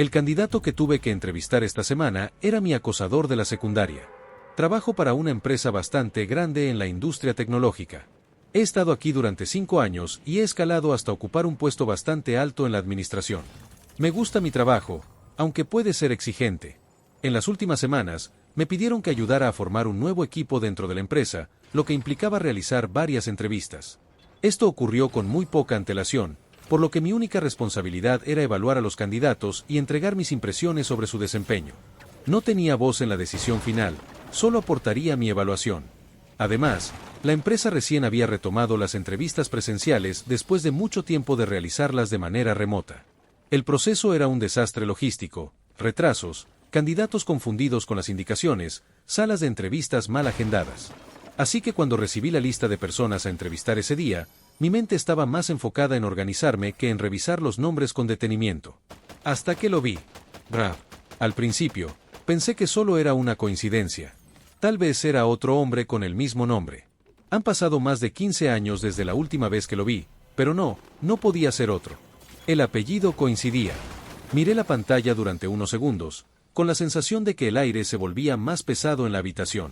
El candidato que tuve que entrevistar esta semana era mi acosador de la secundaria. Trabajo para una empresa bastante grande en la industria tecnológica. He estado aquí durante 5 años y he escalado hasta ocupar un puesto bastante alto en la administración. Me gusta mi trabajo, aunque puede ser exigente. En las últimas semanas, me pidieron que ayudara a formar un nuevo equipo dentro de la empresa, lo que implicaba realizar varias entrevistas. Esto ocurrió con muy poca antelación, por lo que mi única responsabilidad era evaluar a los candidatos y entregar mis impresiones sobre su desempeño. No tenía voz en la decisión final, solo aportaría mi evaluación. Además, la empresa recién había retomado las entrevistas presenciales después de mucho tiempo de realizarlas de manera remota. El proceso era un desastre logístico, retrasos, candidatos confundidos con las indicaciones, salas de entrevistas mal agendadas. Así que cuando recibí la lista de personas a entrevistar ese día, mi mente estaba más enfocada en organizarme que en revisar los nombres con detenimiento. Hasta que lo vi. Brad. Al principio, pensé que solo era una coincidencia. Tal vez era otro hombre con el mismo nombre. Han pasado más de 15 años desde la última vez que lo vi, pero no podía ser otro. El apellido coincidía. Miré la pantalla durante unos segundos, con la sensación de que el aire se volvía más pesado en la habitación.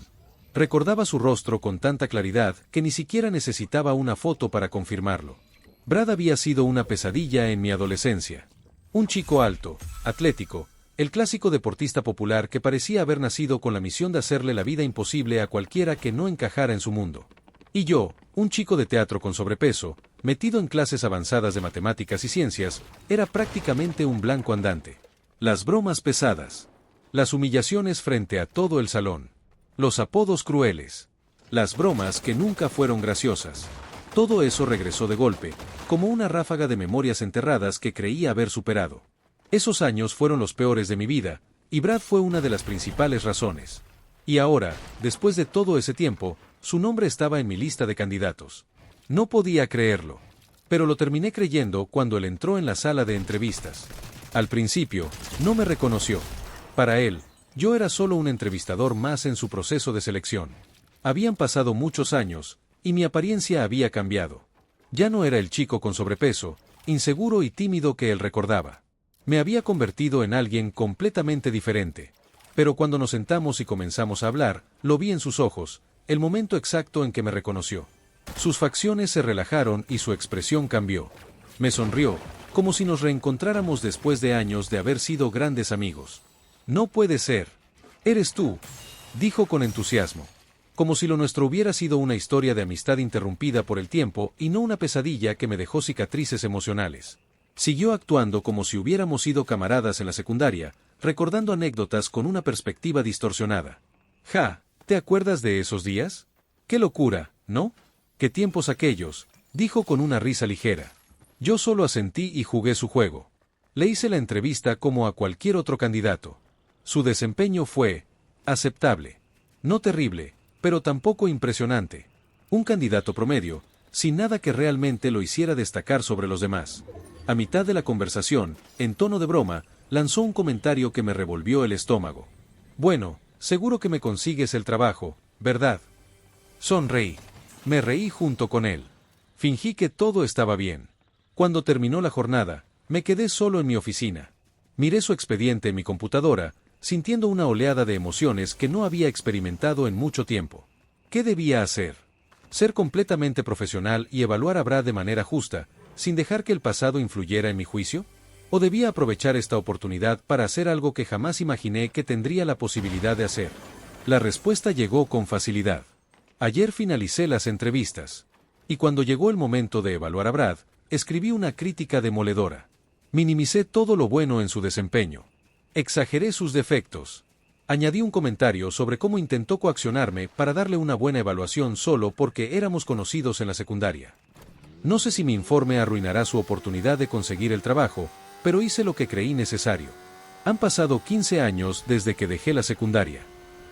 Recordaba su rostro con tanta claridad que ni siquiera necesitaba una foto para confirmarlo. Brad había sido una pesadilla en mi adolescencia. Un chico alto, atlético, el clásico deportista popular que parecía haber nacido con la misión de hacerle la vida imposible a cualquiera que no encajara en su mundo. Y yo, un chico de teatro con sobrepeso, metido en clases avanzadas de matemáticas y ciencias, era prácticamente un blanco andante. Las bromas pesadas. Las humillaciones frente a todo el salón. Los apodos crueles. Las bromas que nunca fueron graciosas. Todo eso regresó de golpe, como una ráfaga de memorias enterradas que creía haber superado. Esos años fueron los peores de mi vida, y Brad fue una de las principales razones. Y ahora, después de todo ese tiempo, su nombre estaba en mi lista de candidatos. No podía creerlo. Pero lo terminé creyendo cuando él entró en la sala de entrevistas. Al principio, no me reconoció. Para él, yo era solo un entrevistador más en su proceso de selección. Habían pasado muchos años, y mi apariencia había cambiado. Ya no era el chico con sobrepeso, inseguro y tímido que él recordaba. Me había convertido en alguien completamente diferente. Pero cuando nos sentamos y comenzamos a hablar, lo vi en sus ojos, el momento exacto en que me reconoció. Sus facciones se relajaron y su expresión cambió. Me sonrió, como si nos reencontráramos después de años de haber sido grandes amigos. No puede ser. Eres tú, dijo con entusiasmo. Como si lo nuestro hubiera sido una historia de amistad interrumpida por el tiempo y no una pesadilla que me dejó cicatrices emocionales. Siguió actuando como si hubiéramos sido camaradas en la secundaria, recordando anécdotas con una perspectiva distorsionada. Ja, ¿te acuerdas de esos días? ¡Qué locura!, ¿no? ¡Qué tiempos aquellos!, dijo con una risa ligera. Yo solo asentí y jugué su juego. Le hice la entrevista como a cualquier otro candidato. Su desempeño fue aceptable. No terrible, pero tampoco impresionante. Un candidato promedio, sin nada que realmente lo hiciera destacar sobre los demás. A mitad de la conversación, en tono de broma, lanzó un comentario que me revolvió el estómago. Bueno, seguro que me consigues el trabajo, ¿verdad? Sonreí. Me reí junto con él. Fingí que todo estaba bien. Cuando terminó la jornada, me quedé solo en mi oficina. Miré su expediente en mi computadora, sintiendo una oleada de emociones que no había experimentado en mucho tiempo. ¿Qué debía hacer? ¿Ser completamente profesional y evaluar a Brad de manera justa, sin dejar que el pasado influyera en mi juicio? ¿O debía aprovechar esta oportunidad para hacer algo que jamás imaginé que tendría la posibilidad de hacer? La respuesta llegó con facilidad. Ayer finalicé las entrevistas. Y cuando llegó el momento de evaluar a Brad, escribí una crítica demoledora. Minimicé todo lo bueno en su desempeño. Exageré sus defectos. Añadí un comentario sobre cómo intentó coaccionarme para darle una buena evaluación solo porque éramos conocidos en la secundaria. No sé si mi informe arruinará su oportunidad de conseguir el trabajo, pero hice lo que creí necesario. Han pasado 15 años desde que dejé la secundaria.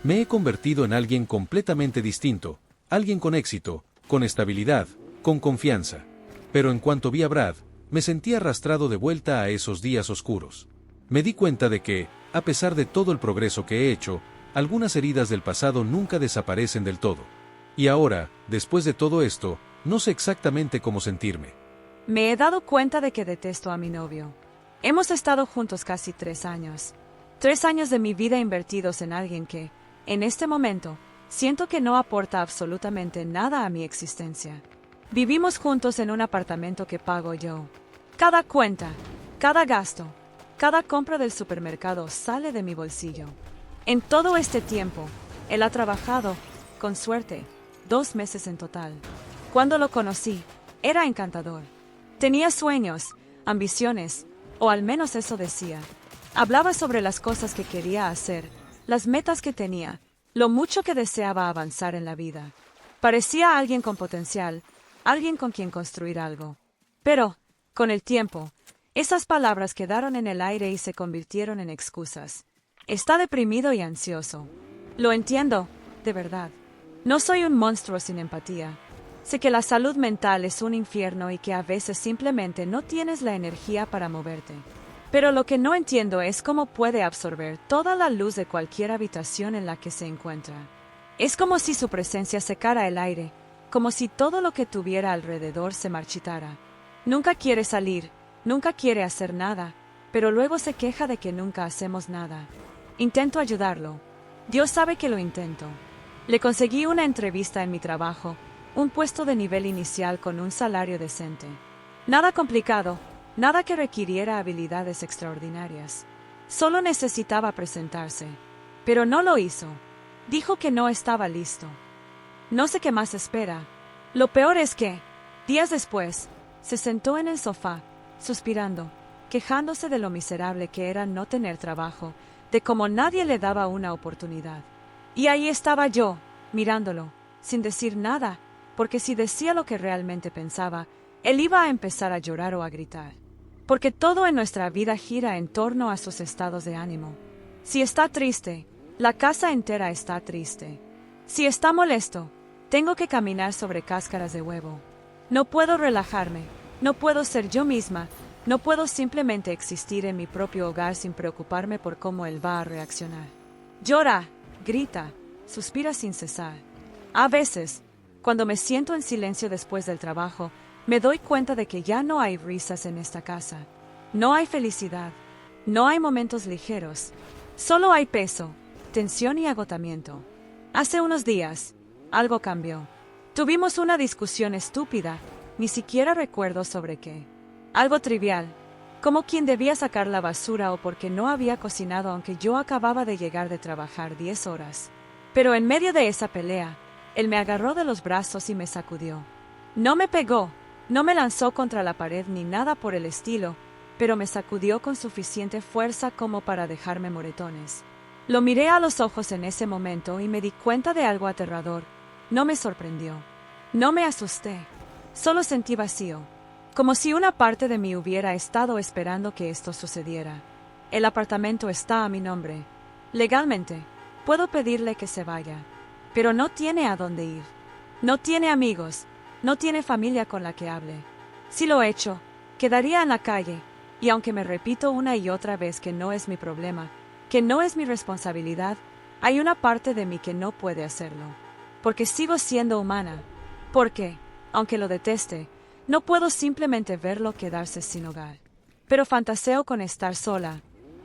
Me he convertido en alguien completamente distinto, alguien con éxito, con estabilidad, con confianza. Pero en cuanto vi a Brad, me sentí arrastrado de vuelta a esos días oscuros. Me di cuenta de que, a pesar de todo el progreso que he hecho, algunas heridas del pasado nunca desaparecen del todo. Y ahora, después de todo esto, no sé exactamente cómo sentirme. Me he dado cuenta de que detesto a mi novio. Hemos estado juntos casi 3 años. 3 años de mi vida invertidos en alguien que, en este momento, siento que no aporta absolutamente nada a mi existencia. Vivimos juntos en un apartamento que pago yo. Cada cuenta, cada gasto, cada compra del supermercado sale de mi bolsillo. En todo este tiempo, él ha trabajado, con suerte, 2 meses en total. Cuando lo conocí, era encantador. Tenía sueños, ambiciones, o al menos eso decía. Hablaba sobre las cosas que quería hacer, las metas que tenía, lo mucho que deseaba avanzar en la vida. Parecía alguien con potencial, alguien con quien construir algo. Pero, con el tiempo, esas palabras quedaron en el aire y se convirtieron en excusas. Está deprimido y ansioso. Lo entiendo, de verdad. No soy un monstruo sin empatía. Sé que la salud mental es un infierno y que a veces simplemente no tienes la energía para moverte. Pero lo que no entiendo es cómo puede absorber toda la luz de cualquier habitación en la que se encuentra. Es como si su presencia secara el aire, como si todo lo que tuviera alrededor se marchitara. Nunca quiere salir, nunca quiere hacer nada, pero luego se queja de que nunca hacemos nada. Intento ayudarlo. Dios sabe que lo intento. Le conseguí una entrevista en mi trabajo, un puesto de nivel inicial con un salario decente. Nada complicado, nada que requiriera habilidades extraordinarias. Solo necesitaba presentarse. Pero no lo hizo. Dijo que no estaba listo. No sé qué más espera. Lo peor es que, días después, se sentó en el sofá, suspirando, quejándose de lo miserable que era no tener trabajo, de cómo nadie le daba una oportunidad. Y ahí estaba yo, mirándolo, sin decir nada, porque si decía lo que realmente pensaba, él iba a empezar a llorar o a gritar. Porque todo en nuestra vida gira en torno a sus estados de ánimo. Si está triste, la casa entera está triste. Si está molesto, tengo que caminar sobre cáscaras de huevo. No puedo relajarme, no puedo ser yo misma, no puedo simplemente existir en mi propio hogar sin preocuparme por cómo él va a reaccionar. Llora, grita, suspira sin cesar. A veces, cuando me siento en silencio después del trabajo, me doy cuenta de que ya no hay risas en esta casa. No hay felicidad. No hay momentos ligeros. Solo hay peso, tensión y agotamiento. Hace unos días, algo cambió. Tuvimos una discusión estúpida, ni siquiera recuerdo sobre qué. Algo trivial, como quien debía sacar la basura o porque no había cocinado aunque yo acababa de llegar de trabajar 10 horas. Pero en medio de esa pelea, él me agarró de los brazos y me sacudió. No me pegó, no me lanzó contra la pared ni nada por el estilo, pero me sacudió con suficiente fuerza como para dejarme moretones. Lo miré a los ojos en ese momento y me di cuenta de algo aterrador. No me sorprendió. No me asusté. Solo sentí vacío. Como si una parte de mí hubiera estado esperando que esto sucediera. El apartamento está a mi nombre. Legalmente, puedo pedirle que se vaya. Pero no tiene a dónde ir. No tiene amigos. No tiene familia con la que hable. Si lo echo, quedaría en la calle, y aunque me repito una y otra vez que no es mi problema, que no es mi responsabilidad, hay una parte de mí que no puede hacerlo. Porque sigo siendo humana. Porque, aunque lo deteste, no puedo simplemente verlo quedarse sin hogar. Pero fantaseo con estar sola,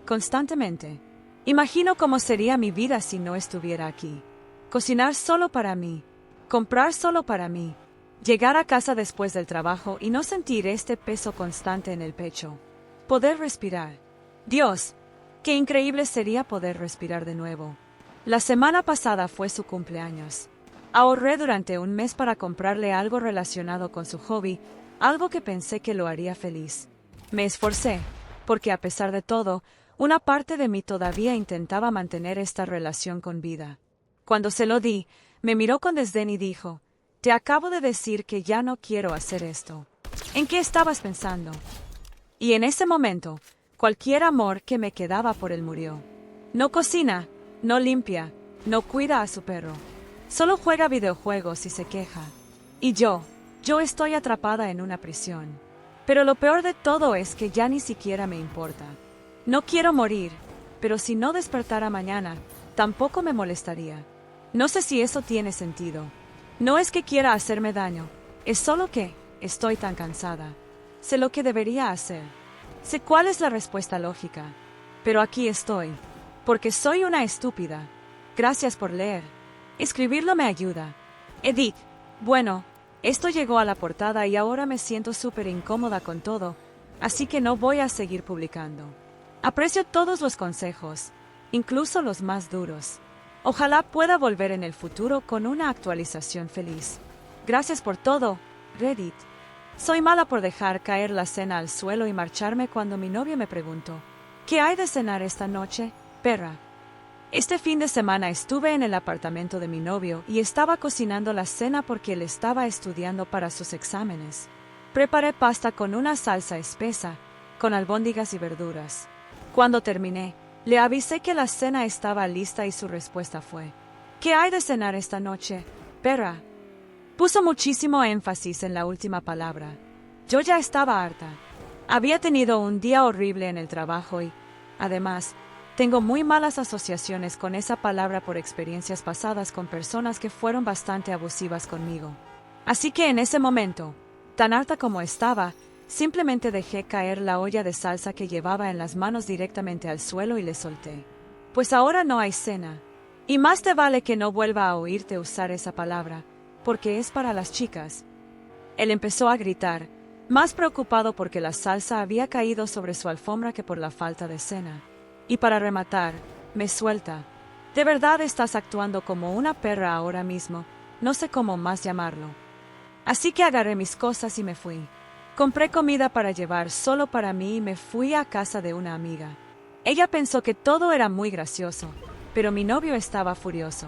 constantemente. Imagino cómo sería mi vida si no estuviera aquí. Cocinar solo para mí, comprar solo para mí, llegar a casa después del trabajo y no sentir este peso constante en el pecho. Poder respirar. Dios, qué increíble sería poder respirar de nuevo. La semana pasada fue su cumpleaños. Ahorré durante un mes para comprarle algo relacionado con su hobby, algo que pensé que lo haría feliz. Me esforcé, porque a pesar de todo, una parte de mí todavía intentaba mantener esta relación con vida. Cuando se lo di, me miró con desdén y dijo, «Te acabo de decir que ya no quiero hacer esto. ¿En qué estabas pensando?» Y en ese momento, cualquier amor que me quedaba por él murió. No cocina, no limpia, no cuida a su perro. Solo juega videojuegos y se queja. Y yo estoy atrapada en una prisión. Pero lo peor de todo es que ya ni siquiera me importa. No quiero morir, pero si no despertara mañana, tampoco me molestaría. No sé si eso tiene sentido. No es que quiera hacerme daño, es solo que estoy tan cansada. Sé lo que debería hacer. Sé cuál es la respuesta lógica. Pero aquí estoy. Porque soy una estúpida. Gracias por leer. Escribirlo me ayuda. Edith. Bueno, esto llegó a la portada y ahora me siento súper incómoda con todo, así que no voy a seguir publicando. Aprecio todos los consejos, incluso los más duros. Ojalá pueda volver en el futuro con una actualización feliz. Gracias por todo, Reddit. Soy mala por dejar caer la cena al suelo y marcharme cuando mi novio me preguntó: ¿qué hay de cenar esta noche, perra? Este fin de semana estuve en el apartamento de mi novio y estaba cocinando la cena porque él estaba estudiando para sus exámenes. Preparé pasta con una salsa espesa, con albóndigas y verduras. Cuando terminé, le avisé que la cena estaba lista y su respuesta fue: ¿qué hay de cenar esta noche, perra? Puso muchísimo énfasis en la última palabra. Yo ya estaba harta. Había tenido un día horrible en el trabajo y, además, tengo muy malas asociaciones con esa palabra por experiencias pasadas con personas que fueron bastante abusivas conmigo. Así que en ese momento, tan harta como estaba, simplemente dejé caer la olla de salsa que llevaba en las manos directamente al suelo y le solté. Pues ahora no hay cena. Y más te vale que no vuelva a oírte usar esa palabra, porque es para las chicas. Él empezó a gritar, más preocupado porque la salsa había caído sobre su alfombra que por la falta de cena. Y para rematar, me suelta: ¿de verdad estás actuando como una perra ahora mismo? No sé cómo más llamarlo. Así que agarré mis cosas y me fui. Compré comida para llevar solo para mí y me fui a casa de una amiga. Ella pensó que todo era muy gracioso, pero mi novio estaba furioso.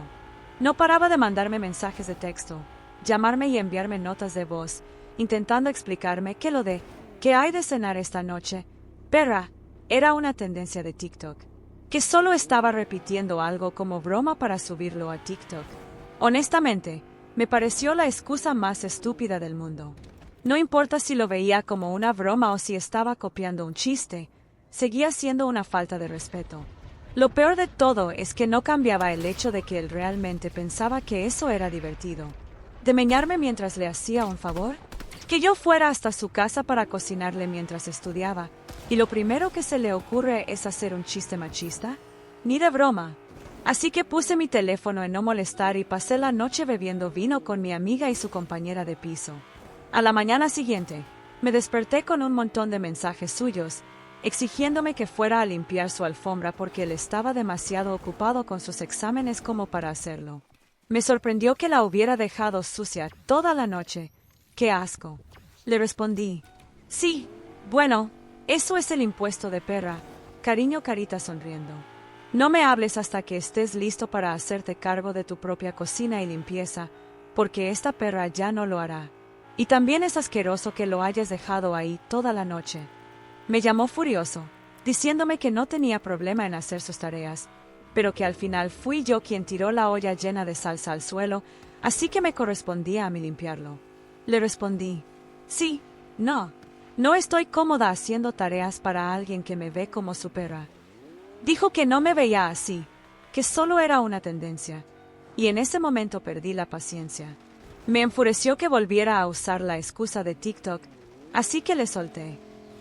No paraba de mandarme mensajes de texto, llamarme y enviarme notas de voz, intentando explicarme que lo de ¿qué hay de cenar esta noche, perra? Era una tendencia de TikTok, que solo estaba repitiendo algo como broma para subirlo a TikTok. Honestamente, me pareció la excusa más estúpida del mundo. No importa si lo veía como una broma o si estaba copiando un chiste, seguía siendo una falta de respeto. Lo peor de todo es que no cambiaba el hecho de que él realmente pensaba que eso era divertido. ¿De meñarme mientras le hacía un favor? Que yo fuera hasta su casa para cocinarle mientras estudiaba, y lo primero que se le ocurre es hacer un chiste machista. Ni de broma. Así que puse mi teléfono en no molestar y pasé la noche bebiendo vino con mi amiga y su compañera de piso. A la mañana siguiente, me desperté con un montón de mensajes suyos, exigiéndome que fuera a limpiar su alfombra porque él estaba demasiado ocupado con sus exámenes como para hacerlo. Me sorprendió que la hubiera dejado sucia toda la noche. ¡Qué asco! Le respondí: sí, bueno, eso es el impuesto de perra. Cariño, carita sonriendo. No me hables hasta que estés listo para hacerte cargo de tu propia cocina y limpieza, porque esta perra ya no lo hará. Y también es asqueroso que lo hayas dejado ahí toda la noche. Me llamó furioso, diciéndome que no tenía problema en hacer sus tareas, pero que al final fui yo quien tiró la olla llena de salsa al suelo, así que me correspondía a mí limpiarlo. Le respondí: sí, no estoy cómoda haciendo tareas para alguien que me ve como su perra. Dijo que no me veía así, que solo era una tendencia, y en ese momento perdí la paciencia. Me enfureció que volviera a usar la excusa de TikTok, así que le solté: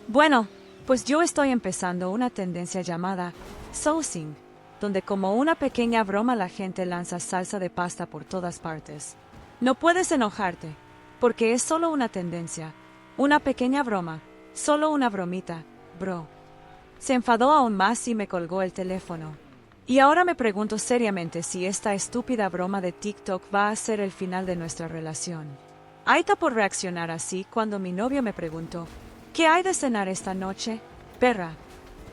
bueno, pues yo estoy empezando una tendencia llamada saucing, donde como una pequeña broma la gente lanza salsa de pasta por todas partes. No puedes enojarte, porque es solo una tendencia, una pequeña broma, solo una bromita, bro. Se enfadó aún más y me colgó el teléfono. Y ahora me pregunto seriamente si esta estúpida broma de TikTok va a ser el final de nuestra relación. Aita por reaccionar así cuando mi novio me preguntó: ¿qué hay de cenar esta noche, perra?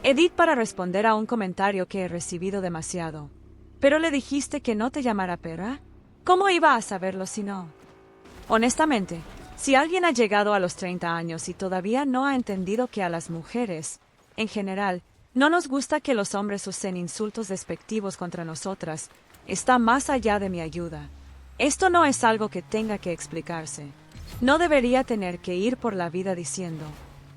Edith para responder a un comentario que he recibido demasiado. ¿Pero le dijiste que no te llamara perra? ¿Cómo iba a saberlo si no? Honestamente, si alguien ha llegado a los 30 años y todavía no ha entendido que a las mujeres, en general, no nos gusta que los hombres usen insultos despectivos contra nosotras, está más allá de mi ayuda. Esto no es algo que tenga que explicarse. No debería tener que ir por la vida diciendo: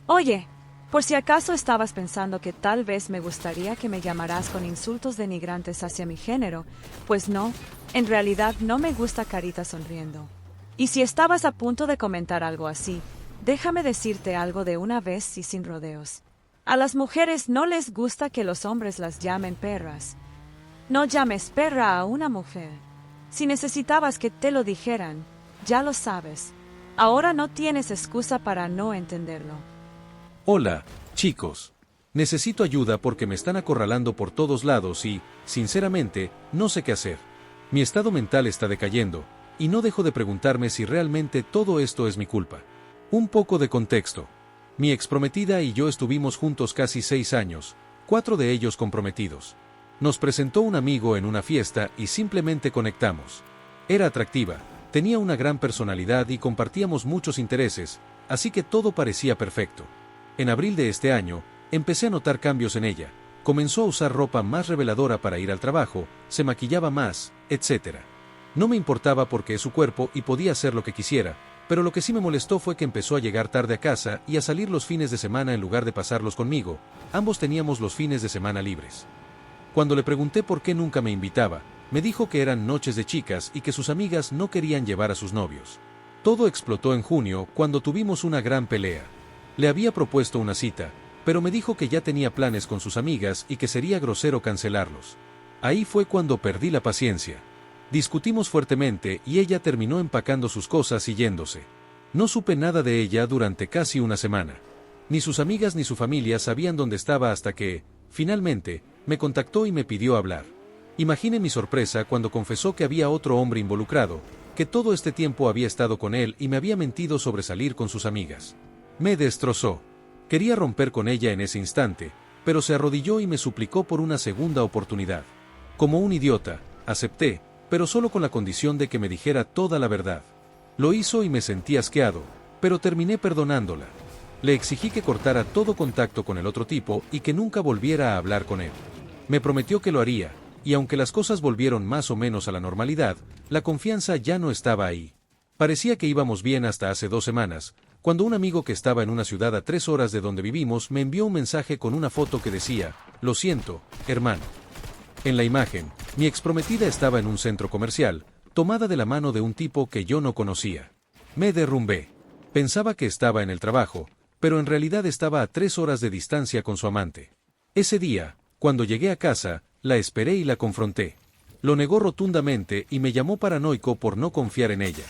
oye, por si acaso estabas pensando que tal vez me gustaría que me llamaras con insultos denigrantes hacia mi género, pues no, en realidad no me gusta carita sonriendo. Y si estabas a punto de comentar algo así, déjame decirte algo de una vez y sin rodeos. A las mujeres no les gusta que los hombres las llamen perras. No llames perra a una mujer. Si necesitabas que te lo dijeran, ya lo sabes. Ahora no tienes excusa para no entenderlo. Hola, chicos. Necesito ayuda porque me están acorralando por todos lados y, sinceramente, no sé qué hacer. Mi estado mental está decayendo, y no dejo de preguntarme si realmente todo esto es mi culpa. Un poco de contexto. Mi exprometida y yo estuvimos juntos casi 6 años, 4 de ellos comprometidos. Nos presentó un amigo en una fiesta y simplemente conectamos. Era atractiva, tenía una gran personalidad y compartíamos muchos intereses, así que todo parecía perfecto. En abril de este año, empecé a notar cambios en ella. Comenzó a usar ropa más reveladora para ir al trabajo, se maquillaba más, etc. No me importaba porque es su cuerpo y podía hacer lo que quisiera, pero lo que sí me molestó fue que empezó a llegar tarde a casa y a salir los fines de semana en lugar de pasarlos conmigo. Ambos teníamos los fines de semana libres. Cuando le pregunté por qué nunca me invitaba, me dijo que eran noches de chicas y que sus amigas no querían llevar a sus novios. Todo explotó en junio cuando tuvimos una gran pelea. Le había propuesto una cita, pero me dijo que ya tenía planes con sus amigas y que sería grosero cancelarlos. Ahí fue cuando perdí la paciencia. Discutimos fuertemente y ella terminó empacando sus cosas y yéndose. No supe nada de ella durante casi una semana. Ni sus amigas ni su familia sabían dónde estaba hasta que, finalmente, me contactó y me pidió hablar. Imagine mi sorpresa cuando confesó que había otro hombre involucrado, que todo este tiempo había estado con él y me había mentido sobre salir con sus amigas. Me destrozó. Quería romper con ella en ese instante, pero se arrodilló y me suplicó por una segunda oportunidad. Como un idiota, acepté, pero solo con la condición de que me dijera toda la verdad. Lo hizo y me sentí asqueado, pero terminé perdonándola. Le exigí que cortara todo contacto con el otro tipo y que nunca volviera a hablar con él. Me prometió que lo haría, y aunque las cosas volvieron más o menos a la normalidad, la confianza ya no estaba ahí. Parecía que íbamos bien hasta hace 2 semanas, cuando un amigo que estaba en una ciudad a 3 horas de donde vivimos me envió un mensaje con una foto que decía: "Lo siento, hermano". En la imagen, mi exprometida estaba en un centro comercial, tomada de la mano de un tipo que yo no conocía. Me derrumbé. Pensaba que estaba en el trabajo, pero en realidad estaba a 3 horas de distancia con su amante. Ese día, cuando llegué a casa, la esperé y la confronté. Lo negó rotundamente y me llamó paranoico por no confiar en ella.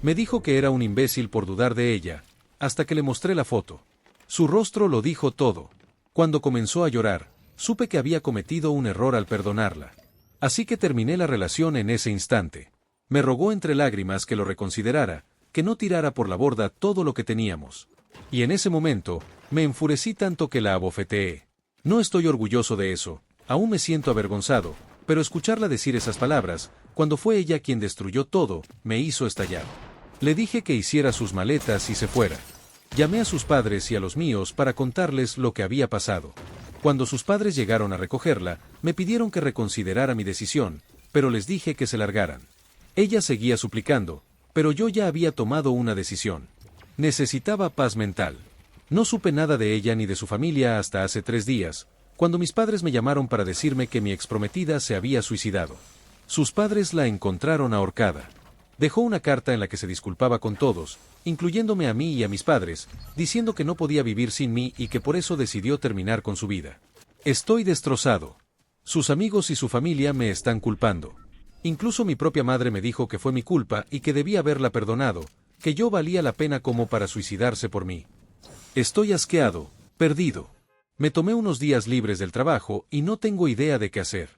Me dijo que era un imbécil por dudar de ella, hasta que le mostré la foto. Su rostro lo dijo todo. Cuando comenzó a llorar, supe que había cometido un error al perdonarla. Así que terminé la relación en ese instante. Me rogó entre lágrimas que lo reconsiderara, que no tirara por la borda todo lo que teníamos. Y en ese momento, me enfurecí tanto que la abofeteé. No estoy orgulloso de eso, aún me siento avergonzado, pero escucharla decir esas palabras, cuando fue ella quien destruyó todo, me hizo estallar. Le dije que hiciera sus maletas y se fuera. Llamé a sus padres y a los míos para contarles lo que había pasado. Cuando sus padres llegaron a recogerla, me pidieron que reconsiderara mi decisión, pero les dije que se largaran. Ella seguía suplicando, pero yo ya había tomado una decisión. Necesitaba paz mental. No supe nada de ella ni de su familia hasta hace 3 días, cuando mis padres me llamaron para decirme que mi exprometida se había suicidado. Sus padres la encontraron ahorcada. Dejó una carta en la que se disculpaba con todos, incluyéndome a mí y a mis padres, diciendo que no podía vivir sin mí y que por eso decidió terminar con su vida. Estoy destrozado. Sus amigos y su familia me están culpando. Incluso mi propia madre me dijo que fue mi culpa y que debía haberla perdonado, que yo valía la pena como para suicidarse por mí. Estoy asqueado, perdido. Me tomé unos días libres del trabajo y no tengo idea de qué hacer.